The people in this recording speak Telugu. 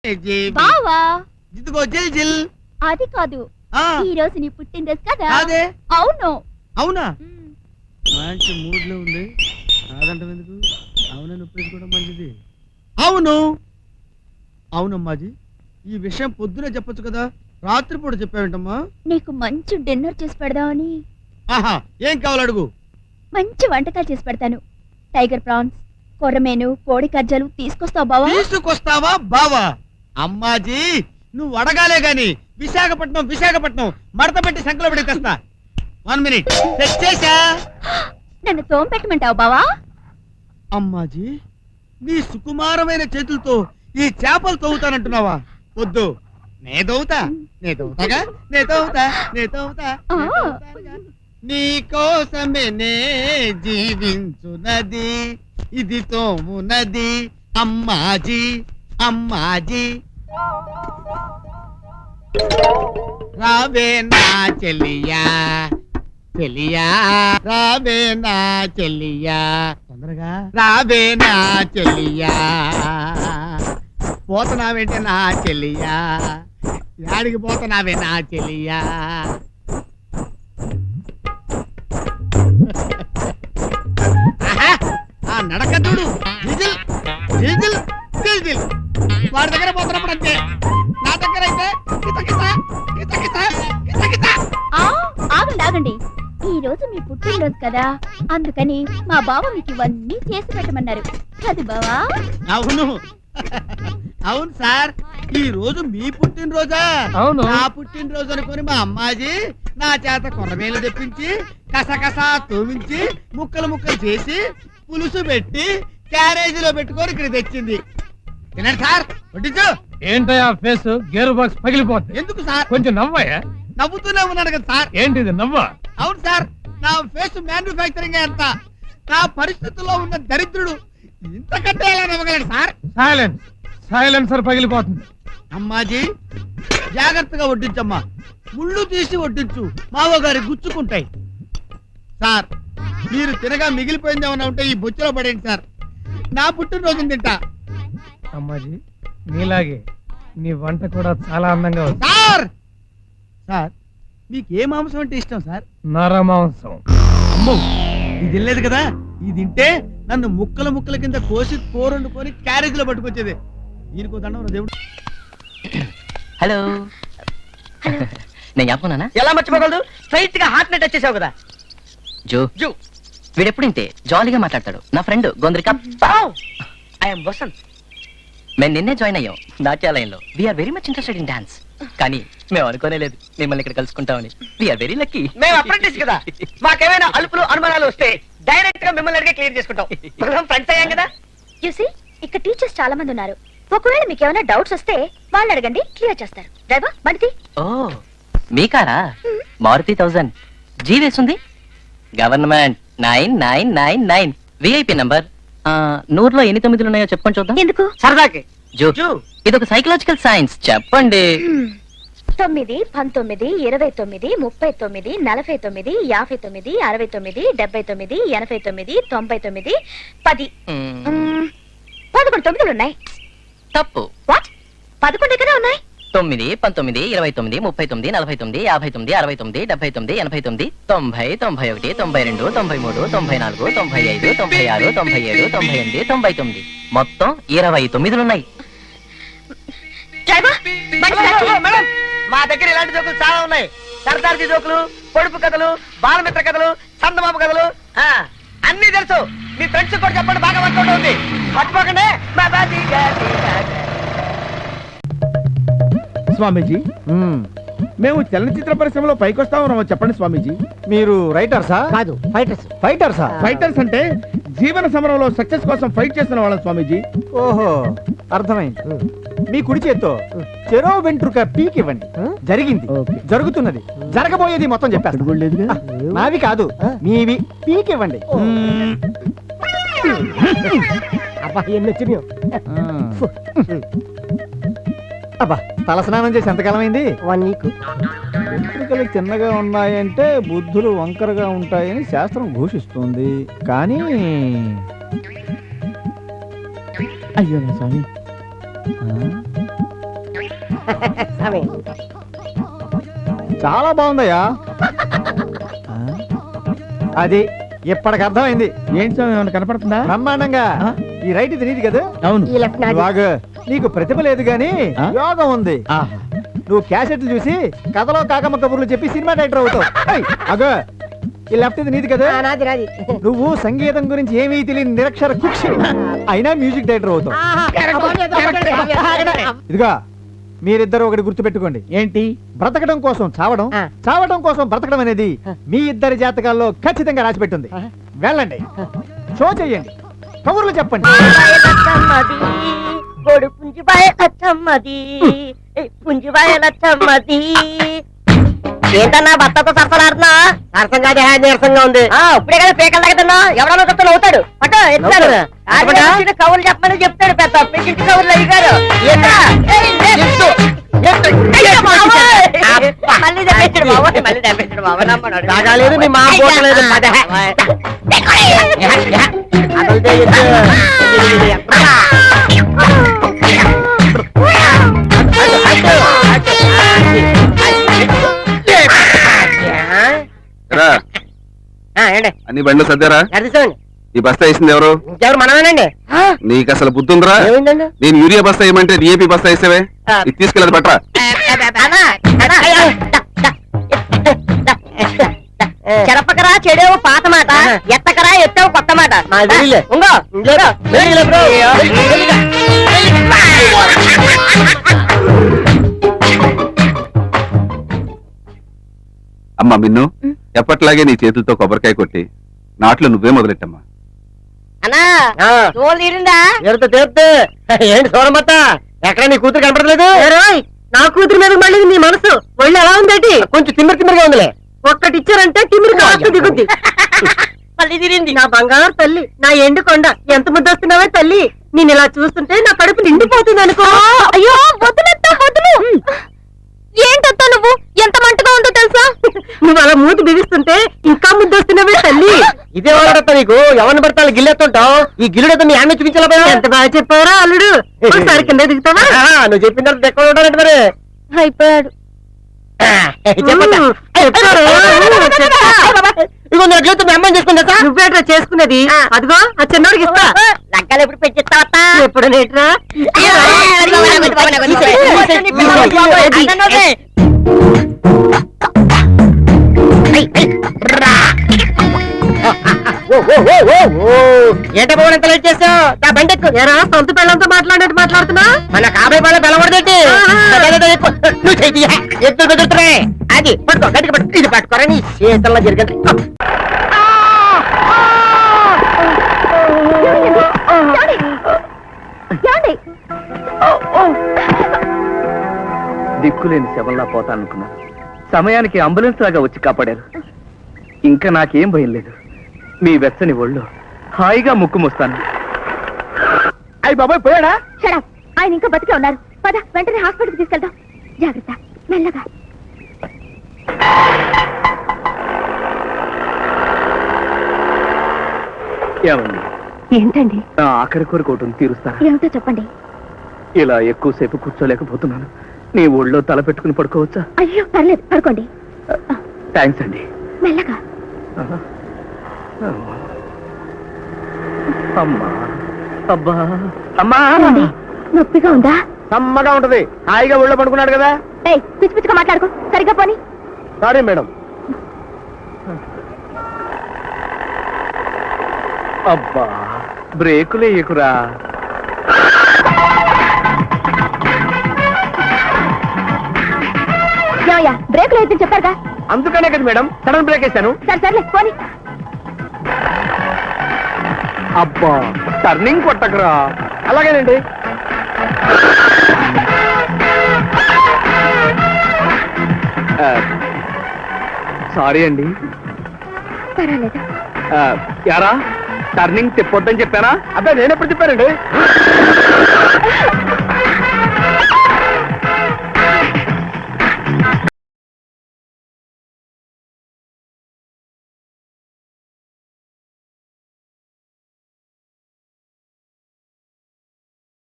బావా ఇదిగో జిల్ జిల్. అది కాదు, ఈ రోజు నీ పుట్టినరోజు కదా. అదే. అవును. అవునా? మంచి మూడ్ లో ఉంది. కాదంటాం ఎందుకు? అవునని ఒప్పించుకోవడం మంచిది. అవును అవునమ్మాజీ, ఈ విషయం పొద్దునే చెప్పొచ్చు కదా, రాత్రిపూట చెప్పావేంటమ్మా? నీకు మంచి డిన్నర్ చేసి పెడదామని. ఆహా, ఏం కావాలి అడుగు. మంచి వంటకాలు చేసి పెడతాను. టైగర్ ప్రాన్స్, కొర్రమేను, కోడి కజ్జలు తీసుకొస్తావా బావా? తీసుకొస్తావా బావా? అమ్మాజీ, నువ్వు అడగాలే గాని విశాఖపట్నం విశాఖపట్నం మడత పెట్టి సంకలో పెట్టి తెస్తా. 1 మినిట్, తెచ్చేసా. నన్ను తోంపెట్టమంటావు బావా? అమ్మాజీ, నీ సుకుమారమైన చేతులతో ఈ చేపలు తవ్వుతానంటున్నావా? వద్దు, నే తవ్వుతాగా. నీ కోసమే నే జీవించునది, ఇది తోమునది అమ్మాజీ అమ్మాజీ. రావే నా చెలియా చెలియా, రావే నా చెలియా, తొందరగా రావే నా చెలియా. పోతున్నావేంటే నా చెలియా, యాడికి పోతున్నావే నా చెలియా? ఆ నడక చూడు, వాడి దగ్గర పోతున్నప్పుడు అంతే, నా దగ్గర అయితే ఆగండి. ఈ రోజు మీ పుట్టినరోజు కదా, అందుకని మా బావ మీకు ఇవన్నీ చేసి పెట్టమన్నారు అది బావా? అవును అవును సార్, ఈ రోజు మీ పుట్టినరోజా? అవును. నా పుట్టినరోజు అనుకుని మా అమ్మాజీ నా చేత కొర్రమేలు తెప్పించి కసకసా తోమించి ముక్కలు ముక్కలు చేసి పులుసు పెట్టి క్యారేజీలో పెట్టుకొని ఇక్కడ తెచ్చింది. తినండి సార్, వడ్డించు. ఏంటయ్యా ఫేస్, గేర్ బాక్స్ పగిలిపోతుంది. ఎందుకు సార్? కొంచెం నవ్వయ్యా. నవ్వుతూనే ఉన్నాడు కదా సార్. ఏంటిది నవ్వా? అవును సార్, నా ఫేస్ మ్యానుఫ్యాక్చరింగ్ ఎంత, నా పరిస్థితుల్లో ఉన్న దరిద్రుడు ఇంతకంటే ఎలా నవ్వగలడు సార్? సైలెన్సర్ పగిలిపోతుంది. అమ్మాజీ, జాగ్రత్తగా వడ్డించమ్మా, ముళ్ళు తీసి వడ్డించు, మావగారి గుచ్చుకుంటాయి. సార్, మీరు తినగా మిగిలిపోయింది ఏమన్నా ఉంటే ఈ బొచ్చులో పడేయండి సార్, నా పుట్టినరోజు తింటా. అమ్మాజీ, నీలాగే నీ వంట కూడా చాలా అందంగా ఉంది. సార్ సార్, మీకు ఏ మాంసం అంటే ఇష్టం సార్? నరమాంసం. అమ్మో, ఇది తినలేదు కదా, ఇది తింటే నన్ను ముక్కల ముక్కల కింద కోసి కూరొండుకొని క్యారేజీలో పట్టుకొచ్చేది. దీనికో దండం దేవుడు. హలో, నేను చెప్పనా? ఎలా మర్చిపోగలదు? స్ట్రైట్ గా హార్ట్ నెట్ వచ్చేసావు కదా. జో వీడెప్పుడు ఇంతే జాలీగా మాట్లాడతాడు. నా ఫ్రెండ్ గొందరిక ఐఎమ్ వసంత్. మేము నిన్నే జాయిన్ అయ్యాం నాట్యాలయంలో. We're very much interested in dance. కానీ మేము అనుకోనే లేదు మిమ్మల్ని ఇక్కడ కలుసుకుంటామని. We're very lucky. మేము అప్రెంటిస్ కదా, మాకేమైనా అలుపులు అనుమానాలు వస్తే డైరెక్ట్ గా మిమ్మల్ని అడిగే క్లియర్ చేసుకుంటాం. మనం ఫ్రెండ్స్ అయ్యాం కదా. యూసీ, ఇక్కడ టీచర్స్ చాలా మంది ఉన్నారు. ఒకవేళ మీకు ఏమైనా డౌట్స్ వస్తే వాళ్ళని అడగండి, క్లియర్ చేస్తారు. డ్రైవర్ బండి. ఓ మీ కారా? మారుతి 1000 జీ వేస్తుంది. Government 9999 VIP number. 100లో ఎన్ని 9లు ఉన్నాయో చెప్పండి చూద్దాం. ఎందుకు? సరదాకి. జో ఇది ఒక సైకలాజికల్ సైన్స్, చెప్పండి. 9, 19, 29, 39, 49, 59, 69, 79, 89, 99, 10. 11 9లు ఉన్నాయి. తప్పు. వాట్? 11 ఎక్కడ ఉన్నాయి? 9, 19, 29, 39, 49, 59, 69, 79, 89, 90, 91, 92, 93, 94, 95, 96, 97, 98, 99 మొత్తం 29లు ఉన్నాయి. మేడం, మా దగ్గర ఇలాంటి జోకులు చాలా ఉన్నాయి. సరదార్జీ జోకులు, పొడుపు కథలు, బాలమిత్ర కథలు, చందమామ కథలు, అన్ని తెలుసు. మీ ఫ్రెండ్స్ కూడా చెప్పండి, బాగా వర్కౌట్ ఉంది. మర్చిపోకండి. స్వామీజీ, మేము చలనచిత్ర పరిశ్రమలో పైకొస్తా ఉన్నాము, చెప్పండి స్వామీజీ. మీరు రైటర్సా? కాదు, ఫైటర్సా? ఫైటర్స్ అంటే జీవన సమరంలో సక్సెస్ కోసం ఫైట్ చేస్తున్న వాళ్ళం స్వామీజీ. ఓహో, అర్థమైంది. మీ కుడి చేత్తో చెరో వెంట్రుక పీక్ ఇవ్వండి. జరిగింది, జరుగుతున్నది, జరగబోయేది మొత్తం చెప్పేస్తా. నావి కాదు, మీవి పీక్ ఇవ్వండి. అబ్బా, తలస్నానం చేసి ఎంతకాలం అయింది? 1 వీక్. వెంట్రుకలు చిన్నగా ఉన్నాయంటే బుద్ధులు వంకరగా ఉంటాయని శాస్త్రం ఘోషిస్తుంది. కానీ అయ్యో స్వామి, చాలా బాగుందయ్యా. అది ఇప్పటికి అర్థమైంది. ఏంటి స్వామి ఏమైనా కనపడుతుందా? బ్రహ్మాండంగా. ఈ రైట్ ఇది నీది కదా? అవును. నువ్వు ఆగు. నీకు ప్రతిభ లేదు గాని ఆ? యోగం ఉంది. ఆహా. నువ్వు క్యాసెట్లు చూసి కథలో కాకమ్మ కబుర్లు చెప్పి సినిమా డైరెక్టర్ అవుతావు. ఏయ్, అగో ఈ లెఫ్ట్ ఇది నీది కదా? నువ్వు సంగీతం గురించి ఏమీ తెలియని నిరక్షర కుక్షి అయినా మ్యూజిక్ డైరెక్టర్ అవుతావు. ఇదిగా మీరిద్దరు ఒకటి గుర్తుపెట్టుకోండి. ఏంటి? బ్రతకడం కోసం చావడం, చావడం కోసం బ్రతకడం అనేది మీ ఇద్దరి జాతకాల్లో ఖచ్చితంగా రాసిపెట్టుంది. వెళ్ళండి, షో చెయ్యండి, కబుర్లు చెప్పండి. ఏంటన్నా భర్తతో సరసలాడుతున్నా? సరసంగా నీరసంగా ఉంది. ఇప్పుడే కదా పీకల దగ్గర ఎవరన్నా చెప్తాను అవుతాడు. పట్టు ఎత్తాడు. కవులు చెప్పమని చెప్తాడు పెద్ద పెంచి కవులు అయ్యారు. మళ్ళీ తెప్పించాడు బాబు, మళ్ళీ తెప్పించాడు బాబు. నమ్మడు నీ మా పోటలేదు. అన్ని బండ్లు సర్దారా? నడిచండి. ఈ బస్తా వేసింది ఎవరు? ఇంకెవరు మనమేనండి. నీకు అసలు బుద్ధి ఉందిరా? ఏమైందండి? నేను యూరియా బస్తా వేయమంటే డిఏపి బస్తా వేసావే. ఇది తీసుకెళ్ళదు పట్రా. చెరపకరా చెడేవు పాత మాట, ఎత్తకరా ఎత్తావు కొత్త మాట. అమ్మా మిన్ను, ఎప్పట్లాగే నీ చేతులతో కొబ్బరికాయ కొట్టి నాట్లో నువ్వే మొదలెట్టమ్మా. అన్నా తోలు తీరిందా? ఏంటి సోరమత్త, ఎక్కడ నీ కూతురు కనపడలేదు? నా కూతురు మీద మళ్ళీ నీ మనసు ఒళ్ళు ఎలా ఉందేటి? కొంచెం తిమ్మిరిగా ఉందిలే. ఒక్కటి ఇచ్చారంటే తిమ్మిరి కాస్త దిగుద్ది. మళ్ళీ తిరింది. నా బంగారు తల్లి, నా ఎండు కొండ, ఎంత ముద్దొస్తున్నావే తల్లి. నేను ఇలా చూస్తుంటే నా కడుపు నిండిపోతుంది అనుకో. అయ్యో వద్దులెత్తా వద్దులు. ఏంటత్తా నువ్వు, ఎంత మంటగా ఉందో తెలుసా? నువ్వు అలా మూతి బిగిస్తుంటే ఇంకా ముద్దొస్తున్నావే తల్లి. ఇదే వాళ్ళడత్తా నీకు ఎవరిని పడతా గిల్లెత్తుంటావు. ఈ గిల్లుడతో మీ ఆమె చూపించాల. ఎంత బాగా చెప్పారా అల్లుడు. ఒకసారి కింద దిగుతావా? నువ్వు చెప్పిన తర్వాత ఎక్కడ ఉంటారంటే మరి అయిపోయాడు. ఇగో నా జీవితం మీ అమ్మాయిని చేసుకుంటా. నువ్వేట్రా చేసుకునేది? అదిగో ఆ చిన్నోడికి ఇస్తా. లెక్కలు ఎప్పుడు పెట్టిస్తావా? ఎప్పుడు నేట్రా? ఏంట బాబు ఎంత లేట్ చేసావు? నా బండి ఎక్కు. సొంత పిల్లలతో మాట్లాడినట్టు మాట్లాడుతున్నా. మన కాబోయే వాళ్ళ పిల్లవడదేంటి? నువ్వు చెయ్యి ఎద్దు బెదురుతున్నాయి. అది పట్టుకో, గట్టిగా పట్టుకో. ఇది పట్టుకోరా నీ చేతల్లో జరిగింది. దిక్కులేని శవంలా పోతానుకున్నా. సమయానికి అంబులెన్స్ లాగా వచ్చి కాపాడారు. ఇంకా నాకేం భయం లేదు. మీ వెచ్చని ఒళ్ళు హాయిగా ముక్కు మోస్తాను. అయ్యి బాబాయ్ పోయాడా? షడప్, ఆయన ఇంకా బతికే ఉన్నారు. పద వెంటనే హాస్పిటల్కి తీసుకెళ్దాం. జాగ్రత్త, మెల్లగా. ఏమండి, ఏంటండి? నా ఆఖరి కోరిక ఒకటి తీరుస్తారా? ఏమిటో చెప్పండి. ఇలా ఎక్కువసేపు కూర్చోలేకపోతున్నాను. నీ ఒళ్ళో తల పెట్టుకుని పడుకోవచ్చా? అయ్యో పర్లేదు, పడుకోండి. థ్యాంక్స్ అండి. మెల్లగా. అమ్మా, అబ్బా, అమ్మా. ఏమండి, నొప్పిగా ఉందా? సమ్మగా ఉంటది. హాయిగా ఒళ్ళో పడుకున్నాడు కదా. ఏయ్, పిచ్చి పిచ్చిగా మాట్లాడుకో. సరిగ్గా పోనీ. Sorry madam. అబ్బా, బ్రేకులు వేయకురా. బ్రేకులు అయితే చెప్పారుగా. అందుకనే కదా మేడం సడన్ బ్రేక్ వేశాను. సరే సర్లే పోనీ. అబ్బా, టర్నింగ్ కొట్టకురా. అలాగేనండి. సారీ అండి. పర్వాలేదు. యారా, టర్నింగ్ తిప్పొద్దని చెప్పానా? అబ్బాయి నేను ఎప్పుడు చెప్పానండి?